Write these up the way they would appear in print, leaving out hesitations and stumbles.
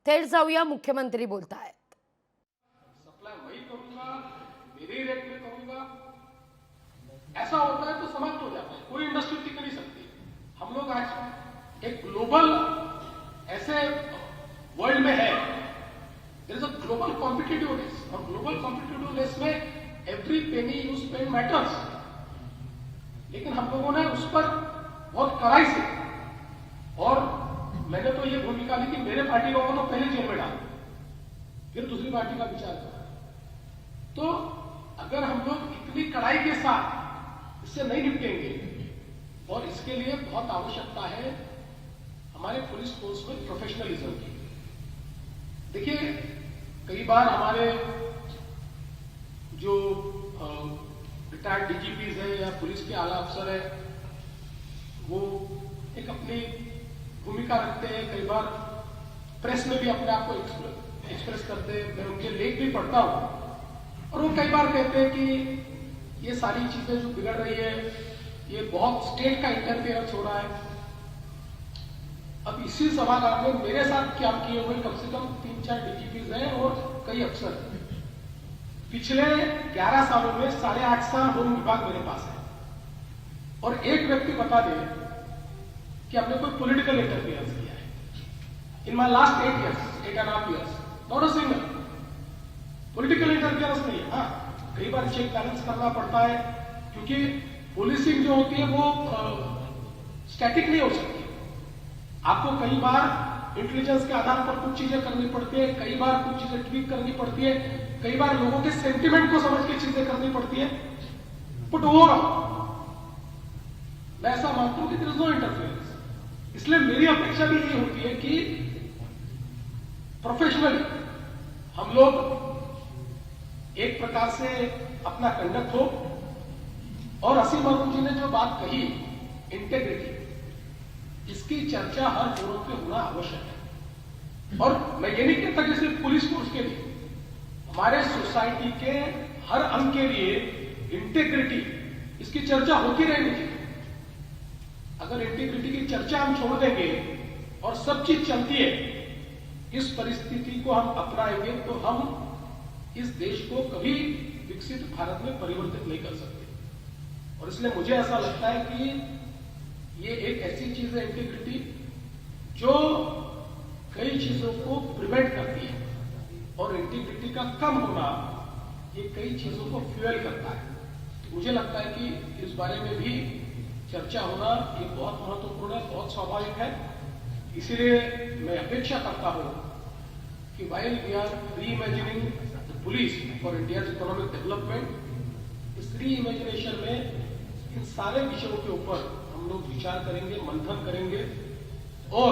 थेट जाऊया, मुख्यमंत्री बोलतायत. सप्लाई मैं ही करूंगा, मेरे ही रेट में करूंगा, ऐसा होता है तो समाप्त हो जाता है, कोई इंडस्ट्री टिक नहीं सकती. हम लोग आज एक ग्लोबल ऐसे वर्ल्ड में है, there is a global competitiveness, और ग्लोबल कॉम्पिटिटिवनेस में every penny you spend matters. लेकिन हम लोगों ने उस पर बहुत कड़ाई से, और मैंने तो ये भूमिका ली कि मेरे पार्टी लोगों को पहले जेल में डाल, फिर दूसरी पार्टी का विचार करा. तो अगर हम लोग इतनी कड़ाई के साथ इससे नहीं निपटेंगे, और इसके लिए बहुत आवश्यकता है हमारे पुलिस फोर्स में प्रोफेशनलिज्म की. देखिए, कई बार हमारे जो रिटायर्ड डीजीपीज है या पुलिस के आला अफसर है, वो एक अपनी भूमिका रखते हैं, कई बार प्रेस में भी अपने आप को एक्सप्रेस करते हैं. मैं उनके लेख भी पढ़ता हूं, और वो कई बार कहते हैं कि ये सारी चीजें जो बिगड़ रही है, ये बहुत स्टेट का इंटरफेरेंस हो रहा है. अब इसी सभागार में मेरे साथ काम किए हुए कम से कम 3-4 डीजीपीज हैं और कई अफसर हैं. पिछले 11 सालों में 8.5 साल होम विभाग मेरे पास है, और एक व्यक्ति बता दे कि आपने कोई पॉलिटिकल इंटरफेरेंस किया है in my last 8.5 years. Not a single political interference नहीं है. हाँ, कई बार चेक बैलेंस करना पड़ता है, क्योंकि पुलिसिंग जो होती है वो स्टैटिक नहीं हो सकती. आपको कई बार इंटेलिजेंस के आधार पर कुछ चीजें करनी पड़ती है, कई बार कुछ चीजें ट्वीक करनी पड़ती है, कई बार लोगों के सेंटिमेंट को समझ के चीजें करनी पड़ती है. बट ओवरऑल मैं ऐसा मानता हूं कि देयर इज नो इंटरफेरेंस. इसलिए मेरी अपेक्षा भी ये होती है कि प्रोफेशनली हम लोग एक प्रकार से अपना कंडक्ट हो. और असीम अरुण जी ने जो बात कही, इंटेग्रिटी, इसकी चर्चा हर फोरम पे होना आवश्यक है. और मैं ये नहीं कहता कि सिर्फ पुलिस फोर्स के लिए, हमारे सोसाइटी के हर अंग के लिए इंटेग्रिटी, इसकी चर्चा होती रहनी चाहिए. अगर इंटीग्रिटी की चर्चा हम छोड़ देंगे और सब चीज चलती है, इस परिस्थिति को हम अपनाएंगे तो हम इस देश को कभी विकसित भारत में परिवर्तित नहीं कर सकते. और इसलिए मुझे ऐसा लगता है कि ये एक ऐसी चीज है इंटीग्रिटी, जो कई चीजों को प्रिवेंट करती है, और इंटीग्रिटी का कम होना ये कई चीजों को फ्यूएल करता है. तो मुझे लगता है कि इस बारे में भी चर्चा होना ये बहुत महत्वपूर्ण है, बहुत स्वाभाविक है. इसीलिए मैं अपेक्षा करता हूं कि while we are reimagining the police for India's economic development, इस रीइमेजिनेशन में इन सारे विषयों के ऊपर हम लोग विचार करेंगे, मंथन करेंगे, और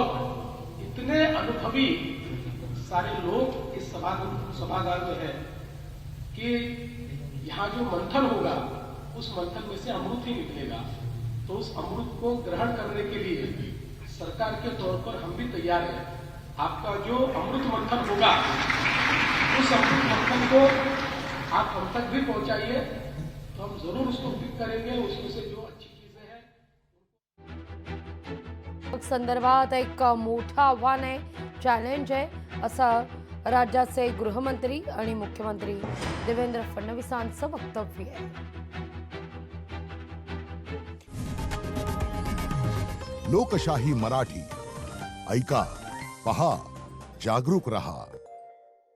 इतने अनुभवी सारे लोग इस सभागार में हैं कि यहाँ जो मंथन होगा उस मंथन में से अमृत ही निकलेगा. तो उस अमृत को ग्रहण करने के लिए सरकार के तौर पर हम भी तैयार हैं. आपका जो अमृत मंथन होगा, उस अमृत मंथन को आप हम तक भी पहुंचाइए, तो हम जरूर उसको पिक करेंगे. उसमें से जो अच्छी चीजें हैं संदर्भात एक मोठं आव्हान आहे, चॅलेंज आहे, असं राज्याचे गृहमंत्री आणि मुख्यमंत्री देवेंद्र फडणवीसांचं वक्तव्य आहे. लोकशाही मराठी ऐका, पहा, जागरूक रहा.